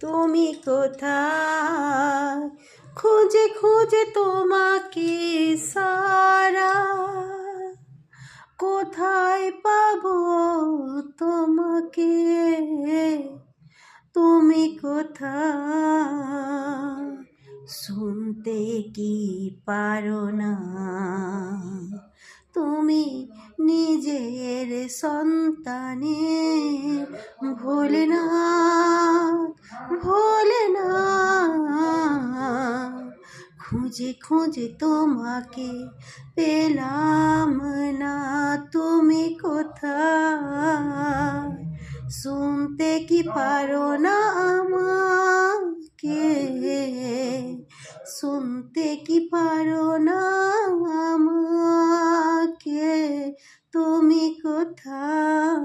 তুমি কোথায়, খুঁজে খুঁজে তোমাকে সারা, কোথায় পাবো তোমাকে, তুমি কোথায়, শুনতে কি পারো না, তুমি নিজের সন্তানে, ভোলে না, ভোলে না, খুঁজে খুঁজে তোমাকে পেলাম না, তুমি কোথায়, শুনতে কি পারো না আমাকে, শুনতে কি পারো না আমাকে, তুমি কোথায়।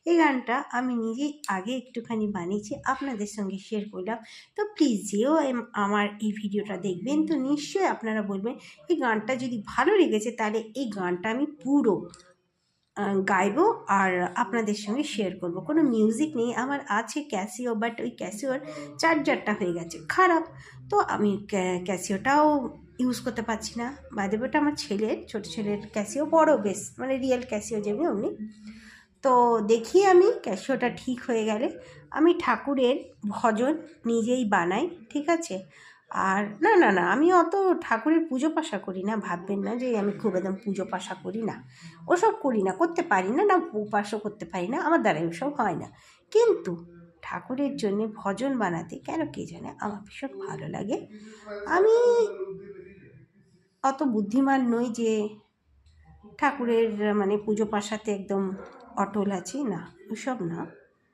এই গানটা আমি নিজেই আগে একটুখানি বানিয়েছি, আপনাদের সঙ্গে শেয়ার করলাম। তো প্লিজ যেও আমার এই ভিডিওটা দেখবেন তো নিশ্চয়ই আপনারা বলবেন এই গানটা যদি ভালো লেগেছে তাহলে এই গানটা আমি পুরো গাইবো আর আপনাদের সঙ্গে শেয়ার করব। কোনো মিউজিক নেই, আমার আছে ক্যাসিও, বাট ওই ক্যাসিওর চার্জারটা হয়ে গেছে খারাপ, তো আমি ক্যাসিওটাও ইউজ করতে পারছি না। বাদে ওটা আমার ছেলের, ছোটো ছেলের ক্যাসিও, বড় বেশ মানে রিয়েল ক্যাসিও যেমনি অমনি। তো দেখি আমি ক্যাসিওটা ঠিক হয়ে গেলে আমি ঠাকুরের ভজন নিজেই বানাই, ঠিক আছে। আর না না না, আমি অত ঠাকুরের পুজো পাশা করি না, ভাববেন না যে আমি খুব একদম পুজো পাশা করি না, ওসব করি না, করতে পারি না, না উপাসও করতে পারি না, আমার দ্বারা ওসব হয় না। কিন্তু ঠাকুরের জন্যে ভজন বানাতে কেন কে জানে আমার ভীষণ ভালো লাগে। আমি অত বুদ্ধিমান নই যে ঠাকুরের মানে পুজো পাশাতে একদম অটল আছি, না ওসব না।